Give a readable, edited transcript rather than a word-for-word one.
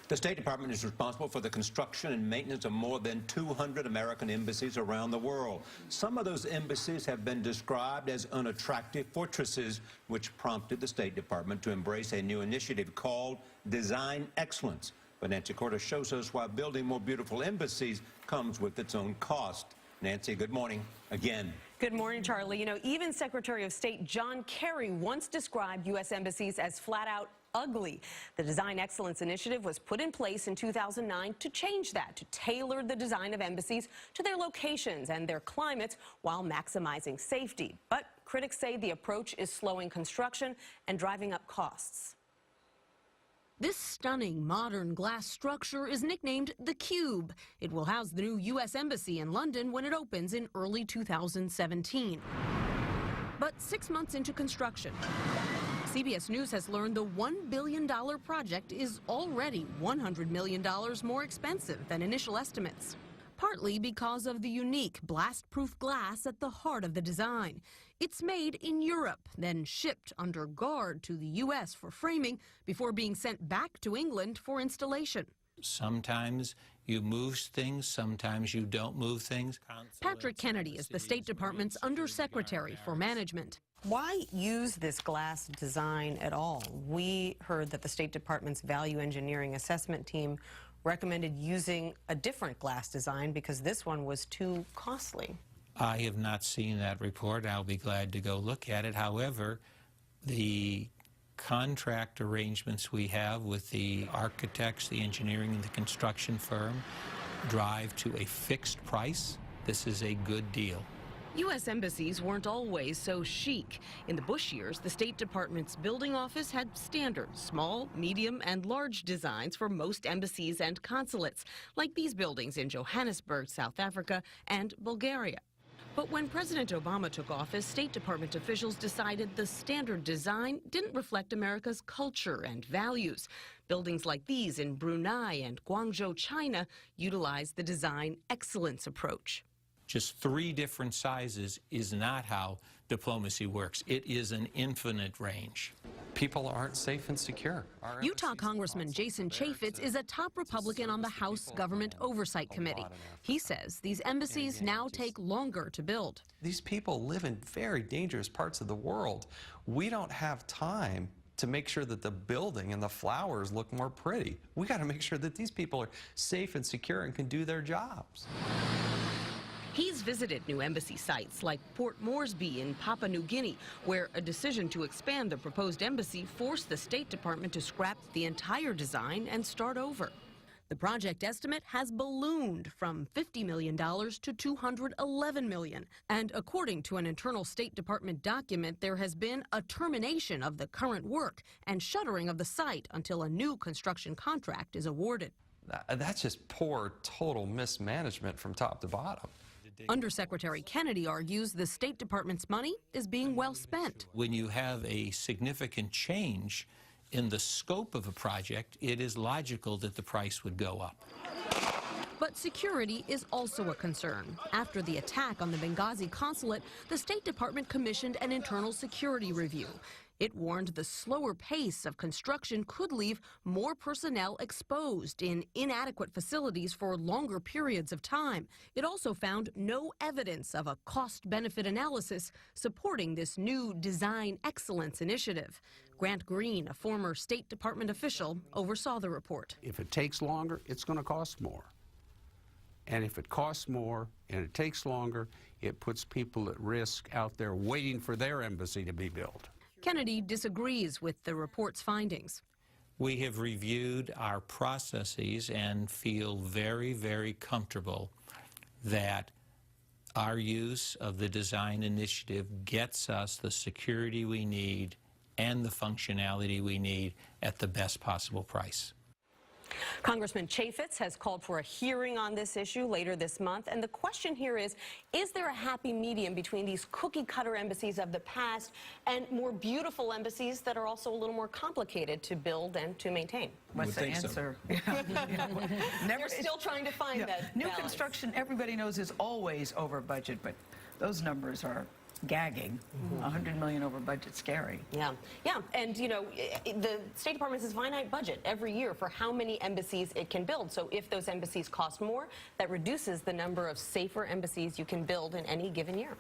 The State Department is responsible for the construction and maintenance of more than 200 American embassies around the world. Some of those embassies have been described as unattractive fortresses, which prompted the State Department to embrace a new initiative called Design Excellence. But Nancy Cordes shows us why building more beautiful embassies comes with its own cost. Nancy, good morning again. Good morning, Charlie. You know, even Secretary of State John Kerry once described U.S. embassies as flat out ugly. The Design Excellence Initiative was put in place in 2009 to change that, to tailor the design of embassies to their locations and their climates while maximizing safety. But critics say the approach is slowing construction and driving up costs. This stunning modern glass structure is nicknamed the Cube. It will house the new U.S. Embassy in London when it opens in early 2017. But 6 months into construction, CBS News has learned the $1 billion project is already $100 million more expensive than initial estimates, partly because of the unique blast-proof glass at the heart of the design. It's made in Europe, then shipped under guard to the U.S. for framing before being sent back to England for installation. Sometimes you move things, sometimes you don't move things. Patrick Kennedy is the State Department's Undersecretary for Management. Why use this glass design at all? We heard that the State Department's Value Engineering Assessment team recommended using a different glass design because this one was too costly. I have not seen that report. I'll be glad to go look at it. However, the contract arrangements we have with the architects, the engineering, and the construction firm drive to a fixed price. This is a good deal. U.S. embassies weren't always so chic. In the Bush years, the State Department's building office had standard small, medium, and large designs for most embassies and consulates, like these buildings in Johannesburg, South Africa, and Bulgaria. But when President Obama took office, State Department officials decided the standard design didn't reflect America's culture and values. Buildings like these in Brunei and Guangzhou, China, utilize the design excellence approach. Just 3 different sizes is not how diplomacy works. It is an infinite range. People aren't safe and secure. Utah Congressman Jason Chaffetz is a top Republican on the House Government Oversight Committee. He says these embassies now take longer to build. These people live in very dangerous parts of the world. We don't have time to make sure that the building and the flowers look more pretty. We got to make sure that these people are safe and secure and can do their jobs. He's visited new embassy sites like Port Moresby in Papua New Guinea, where a decision to expand the proposed embassy forced the State Department to scrap the entire design and start over. The project estimate has ballooned from $50 million to $211 million. And according to an internal State Department document, there has been a termination of the current work and shuttering of the site until a new construction contract is awarded. That's just poor, total mismanagement from top to bottom. Undersecretary Kennedy argues the State Department's money is being well spent. When you have a significant change in the scope of a project, it is logical that the price would go up. But security is also a concern. After the attack on the Benghazi consulate, the State Department commissioned an internal security review. It warned the slower pace of construction could leave more personnel exposed in inadequate facilities for longer periods of time. It also found no evidence of a cost-benefit analysis supporting this new Design Excellence initiative. Grant Green, a former State Department official, oversaw the report. If it takes longer, it's going to cost more. And if it costs more and it takes longer, it puts people at risk out there waiting for their embassy to be built. Kennedy disagrees with the report's findings. We have reviewed our processes and feel very, very comfortable that our use of the design initiative gets us the security we need and the functionality we need at the best possible price. Congressman Chaffetz has called for a hearing on this issue later this month. And the question here is there a happy medium between these cookie-cutter embassies of the past and more beautiful embassies that are also a little more complicated to build and to maintain? What's the answer? So. We're still trying to find that New balance. construction, everybody knows, is always over budget, but those numbers are gagging. $100 million over budget, scary. Yeah, yeah, and you know, the State Department has a finite budget every year for how many embassies it can build. So if those embassies cost more, that reduces the number of safer embassies you can build in any given year.